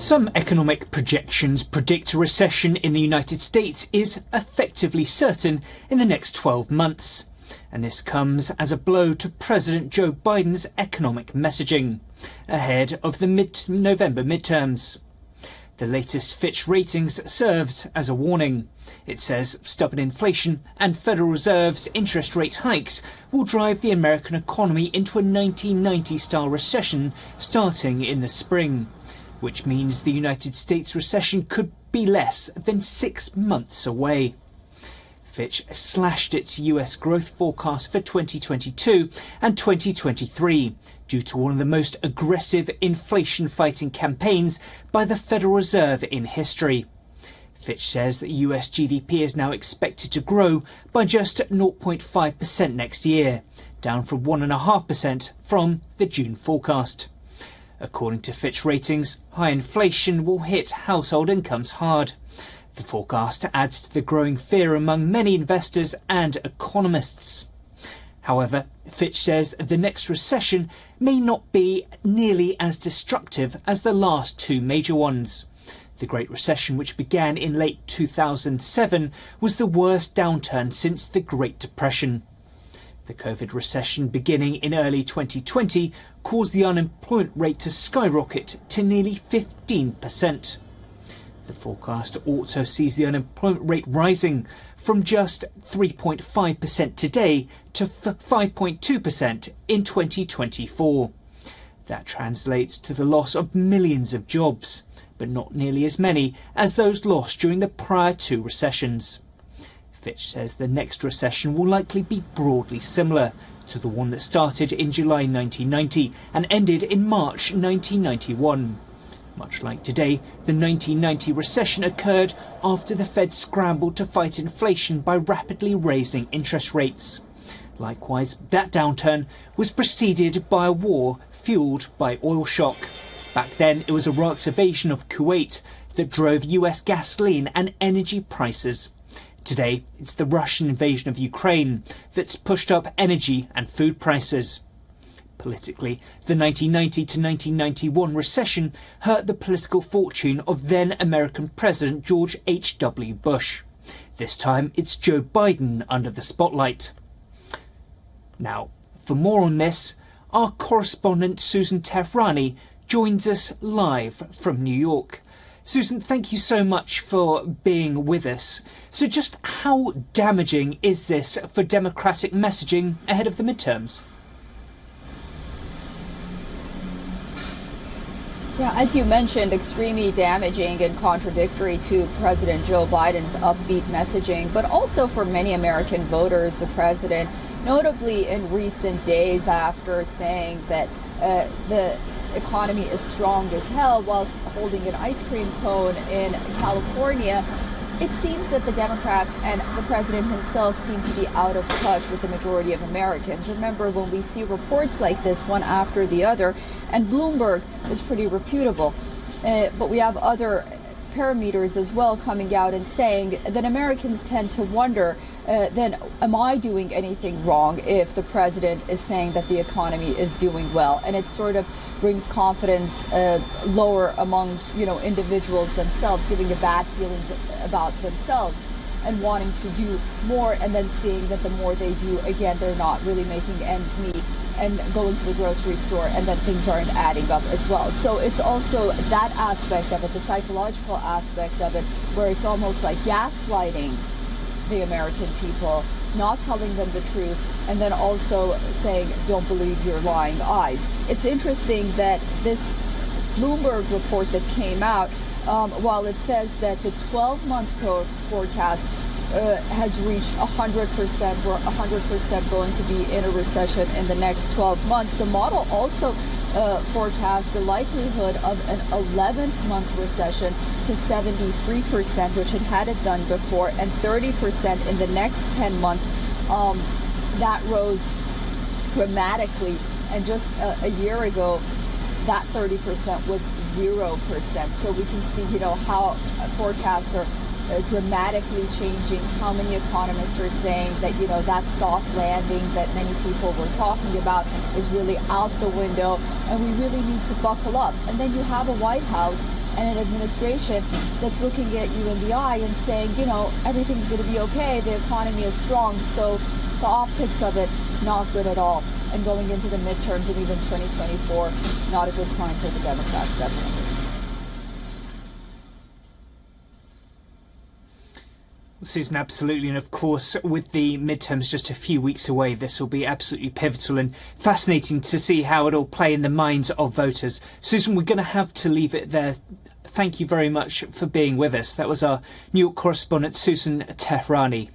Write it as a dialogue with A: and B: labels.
A: Some economic projections predict a recession in the United States is effectively certain in the next 12 months. And this comes as a blow to President Joe Biden's economic messaging ahead of the November midterms. The latest Fitch ratings serves as a warning. It says stubborn inflation and Federal Reserve's interest rate hikes will drive the American economy into a 1990-style recession starting in the spring, which means the United States recession could be less than 6 months away. Fitch slashed its US growth forecast for 2022 and 2023 due to one of the most aggressive inflation-fighting campaigns by the Federal Reserve in history. Fitch says that US GDP is now expected to grow by just 0.5% next year, down from 1.5% from the June forecast. According to Fitch ratings, high inflation will hit household incomes hard. The forecast adds to the growing fear among many investors and economists. However, Fitch says the next recession may not be nearly as destructive as the last two major ones. The Great Recession, which began in late 2007, was the worst downturn since the Great Depression. The COVID recession beginning in early 2020 caused the unemployment rate to skyrocket to nearly 15%. The forecast also sees the unemployment rate rising from just 3.5% today to 5.2% in 2024. That translates to the loss of millions of jobs, but not nearly as many as those lost during the prior two recessions. Fitch says the next recession will likely be broadly similar to the one that started in July 1990 and ended in March 1991. Much like today, the 1990 recession occurred after the Fed scrambled to fight inflation by rapidly raising interest rates. Likewise, that downturn was preceded by a war fueled by oil shock. Back then, it was Iraq's invasion of Kuwait that drove US gasoline and energy prices. Today, it's the Russian invasion of Ukraine that's pushed up energy and food prices. Politically, the 1990 to 1991 recession hurt the political fortune of then American President George H.W. Bush. This time, it's Joe Biden under the spotlight. Now, for more on this, our correspondent Susan Tehrani joins us live from New York. Susan, thank you so much for being with us. So just how damaging is this for democratic messaging ahead of the midterms?
B: Yeah, as you mentioned, extremely damaging and contradictory to President Joe Biden's upbeat messaging, but also for many American voters. The president, notably in recent days after saying that the economy is strong as hell whilst holding an ice cream cone in California, it seems that the Democrats and the president himself seem to be out of touch with the majority of Americans. Remember, when we see reports like this, one after the other, and Bloomberg is pretty reputable, but we have other parameters as well coming out and saying that Americans tend to wonder, then am I doing anything wrong if the president is saying that the economy is doing well? And it sort of brings confidence lower amongst, individuals themselves, giving a bad feelings about themselves and wanting to do more, and then seeing that the more they do, again, they're not really making ends meet and going to the grocery store, and then things aren't adding up as well. So it's also that aspect of it, the psychological aspect of it, where it's almost like gaslighting the American people, not telling them the truth, and then also saying, don't believe your lying eyes. It's interesting that this Bloomberg report that came out, while it says that the 12-month forecast has reached 100%, we're 100% going to be in a recession in the next 12 months. The model also forecasts the likelihood of an 11th-month recession to 73%, which it hadn't done before, and 30% in the next 10 months. That rose dramatically, and just a year ago, that 30% was 0%. So we can see, how forecasts are dramatically changing, how many economists are saying that, that soft landing that many people were talking about is really out the window, and we really need to buckle up. And then you have a White House and an administration that's looking at you in the eye and saying, you know, everything's going to be okay, the economy is strong, so the optics of it, not good at all. And going into the midterms and even 2024, not a good sign for the Democrats, definitely.
A: Susan, absolutely. And of course, with the midterms just a few weeks away, this will be absolutely pivotal and fascinating to see how it will play in the minds of voters. Susan, we're going to have to leave it there. Thank you very much for being with us. That was our New York correspondent, Susan Tehrani.